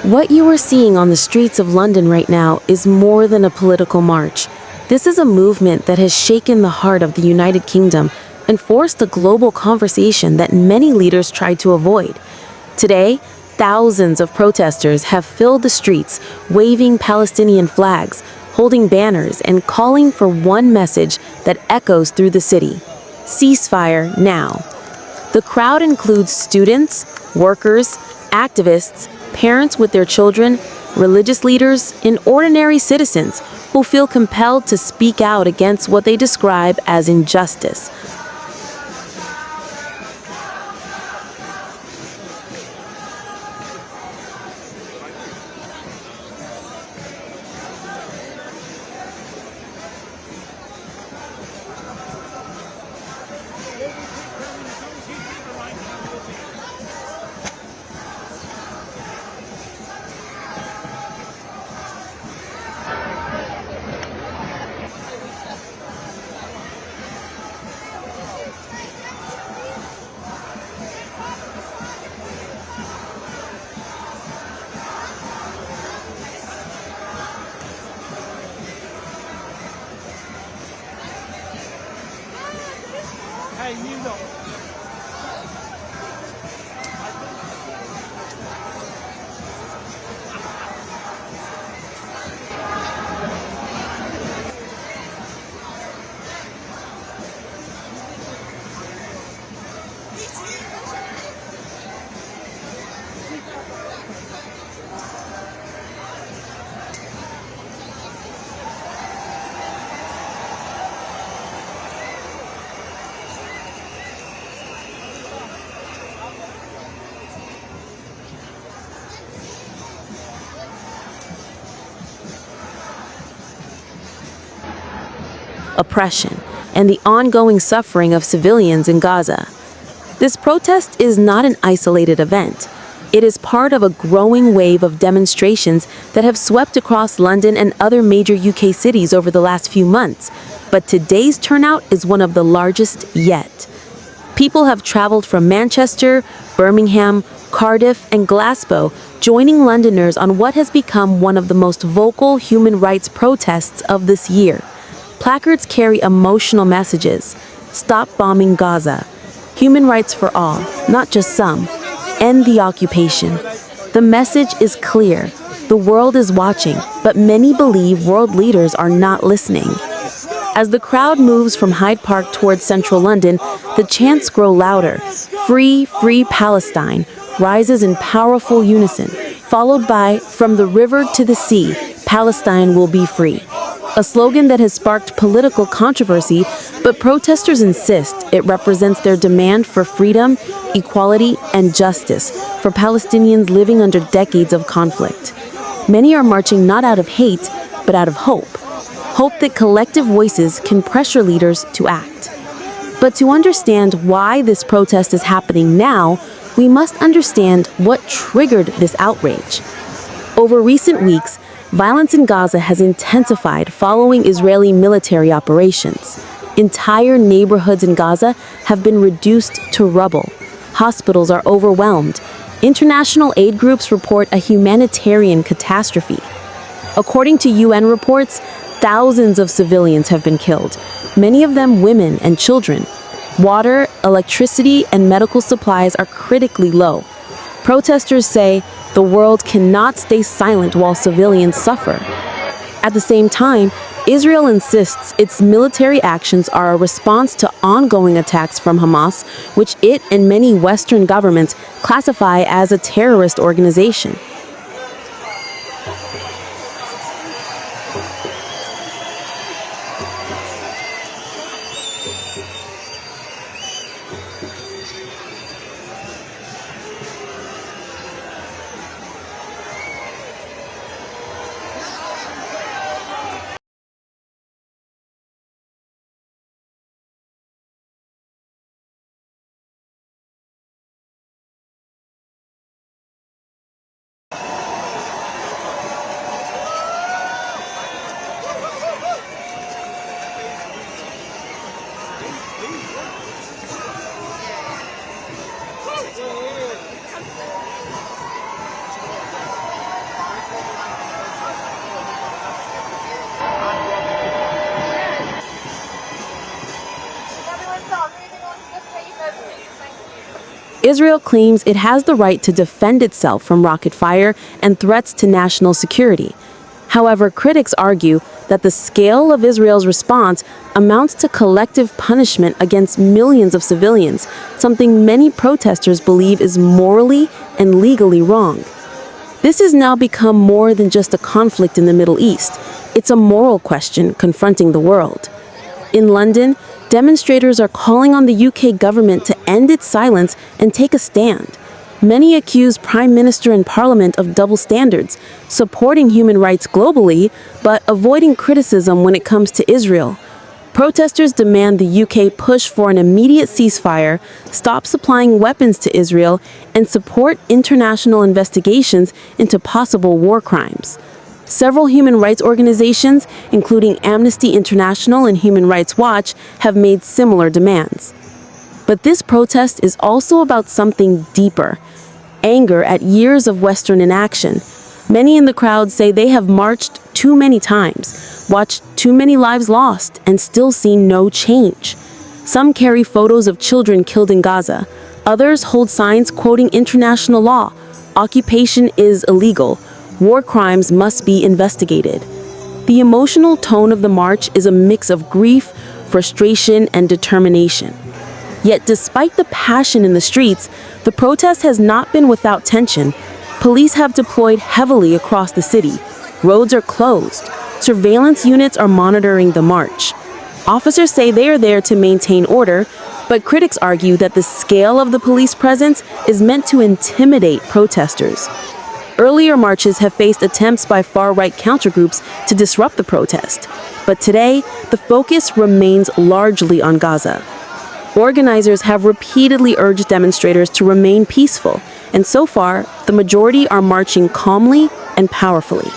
What you are seeing on the streets of London right now is more than a political march. This is a movement that has shaken the heart of the United Kingdom and forced a global conversation that many leaders tried to avoid. Today, thousands of protesters have filled the streets, waving Palestinian flags, holding banners, and calling for one message that echoes through the city: ceasefire now. The crowd includes students, workers, activists, parents with their children, religious leaders, and ordinary citizens who feel compelled to speak out against what they describe as injustice. Oppression, and the ongoing suffering of civilians in Gaza. This protest is not an isolated event. It is part of a growing wave of demonstrations that have swept across London and other major UK cities over the last few months. But today's turnout is one of the largest yet. People have traveled from Manchester, Birmingham, Cardiff, and Glasgow, joining Londoners on what has become one of the most vocal human rights protests of this year. Placards carry emotional messages: stop bombing Gaza, human rights for all, not just some, end the occupation. The message is clear. The world is watching, but many believe world leaders are not listening. As the crowd moves from Hyde Park towards central London, the chants grow louder. Free, free Palestine rises in powerful unison, followed by from the river to the sea, Palestine will be free. A slogan that has sparked political controversy, but protesters insist it represents their demand for freedom, equality, and justice for Palestinians living under decades of conflict. Many are marching not out of hate, but out of hope. Hope that collective voices can pressure leaders to act. But to understand why this protest is happening now, we must understand what triggered this outrage. Over recent weeks, violence in Gaza has intensified following Israeli military operations. Entire neighborhoods in Gaza have been reduced to rubble. Hospitals are overwhelmed. International aid groups report a humanitarian catastrophe. According to UN reports, thousands of civilians have been killed, many of them women and children. Water, electricity, and medical supplies are critically low. Protesters say the world cannot stay silent while civilians suffer. At the same time, Israel insists its military actions are a response to ongoing attacks from Hamas, which it and many Western governments classify as a terrorist organization. Israel claims it has the right to defend itself from rocket fire and threats to national security. However, critics argue that the scale of Israel's response amounts to collective punishment against millions of civilians, something many protesters believe is morally and legally wrong. This has now become more than just a conflict in the Middle East. It's a moral question confronting the world. In London, demonstrators are calling on the UK government to end its silence and take a stand. Many accuse Prime Minister and Parliament of double standards, supporting human rights globally, but avoiding criticism when it comes to Israel. Protesters demand the UK push for an immediate ceasefire, stop supplying weapons to Israel, and support international investigations into possible war crimes. Several human rights organizations, including Amnesty International and Human Rights Watch, have made similar demands. But this protest is also about something deeper: anger at years of Western inaction. Many in the crowd say they have marched too many times, watched too many lives lost, and still seen no change. Some carry photos of children killed in Gaza. Others hold signs quoting international law. Occupation is illegal. War crimes must be investigated. The emotional tone of the march is a mix of grief, frustration, and determination. Yet despite the passion in the streets, the protest has not been without tension. Police have deployed heavily across the city. Roads are closed. Surveillance units are monitoring the march. Officers say they are there to maintain order, but critics argue that the scale of the police presence is meant to intimidate protesters. Earlier marches have faced attempts by far-right countergroups to disrupt the protest, but today the focus remains largely on Gaza. Organizers have repeatedly urged demonstrators to remain peaceful, and so far, the majority are marching calmly and powerfully.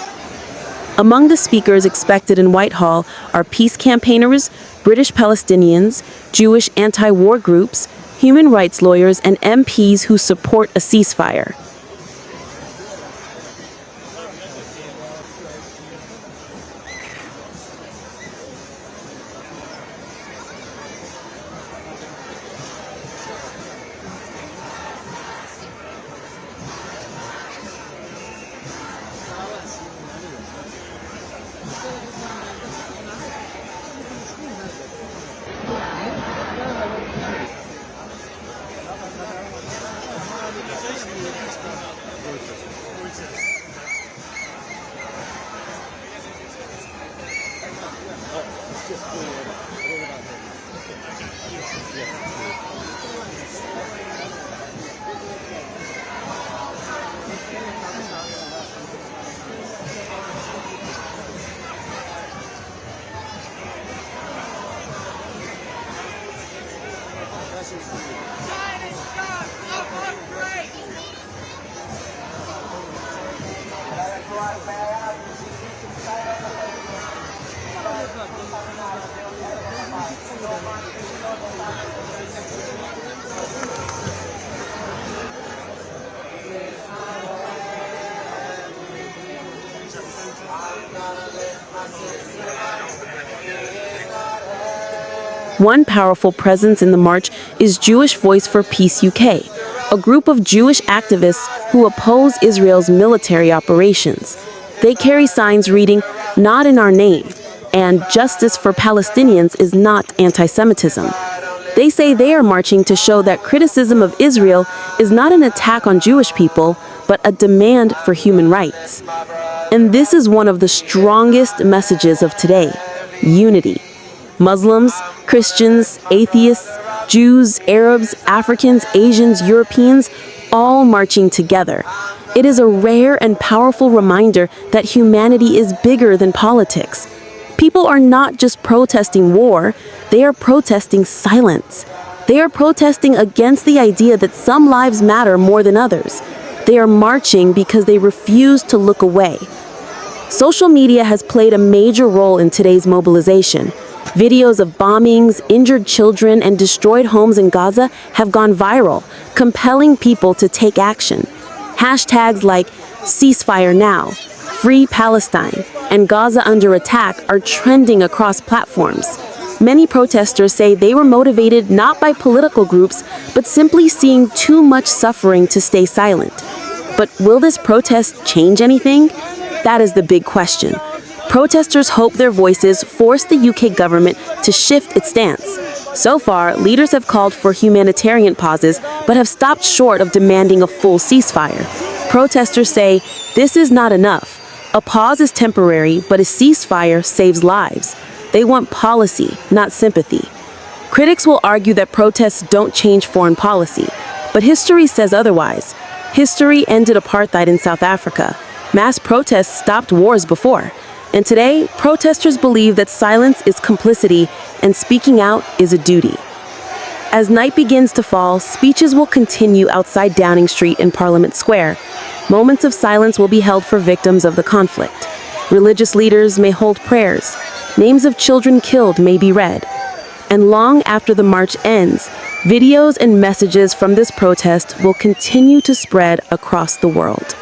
Among the speakers expected in Whitehall are peace campaigners, British Palestinians, Jewish anti-war groups, human rights lawyers, and MPs who support a ceasefire. One powerful presence in the march is Jewish Voice for Peace UK, a group of Jewish activists who oppose Israel's military operations. They carry signs reading, "Not in our name," and "Justice for Palestinians is not anti-Semitism." They say they are marching to show that criticism of Israel is not an attack on Jewish people, but a demand for human rights. And this is one of the strongest messages of today: unity. Muslims, Christians, atheists, Jews, Arabs, Africans, Asians, Europeans, all marching together. It is a rare and powerful reminder that humanity is bigger than politics. People are not just protesting war, they are protesting silence. They are protesting against the idea that some lives matter more than others. They are marching because they refuse to look away. Social media has played a major role in today's mobilization. Videos of bombings, injured children, and destroyed homes in Gaza have gone viral, compelling people to take action. Hashtags like "Ceasefire Now," "Free Palestine," and "Gaza Under Attack" are trending across platforms. Many protesters say they were motivated not by political groups, but simply seeing too much suffering to stay silent. But will this protest change anything? That is the big question. Protesters hope their voices force the UK government to shift its stance. So far, leaders have called for humanitarian pauses, but have stopped short of demanding a full ceasefire. Protesters say this is not enough. A pause is temporary, but a ceasefire saves lives. They want policy, not sympathy. Critics will argue that protests don't change foreign policy, but history says otherwise. History ended apartheid in South Africa. Mass protests stopped wars before. And today, protesters believe that silence is complicity and speaking out is a duty. As night begins to fall, speeches will continue outside Downing Street and Parliament Square. Moments of silence will be held for victims of the conflict. Religious leaders may hold prayers. Names of children killed may be read. And long after the march ends, videos and messages from this protest will continue to spread across the world.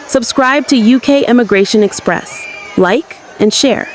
Subscribe to UK Immigration Express. Like and share.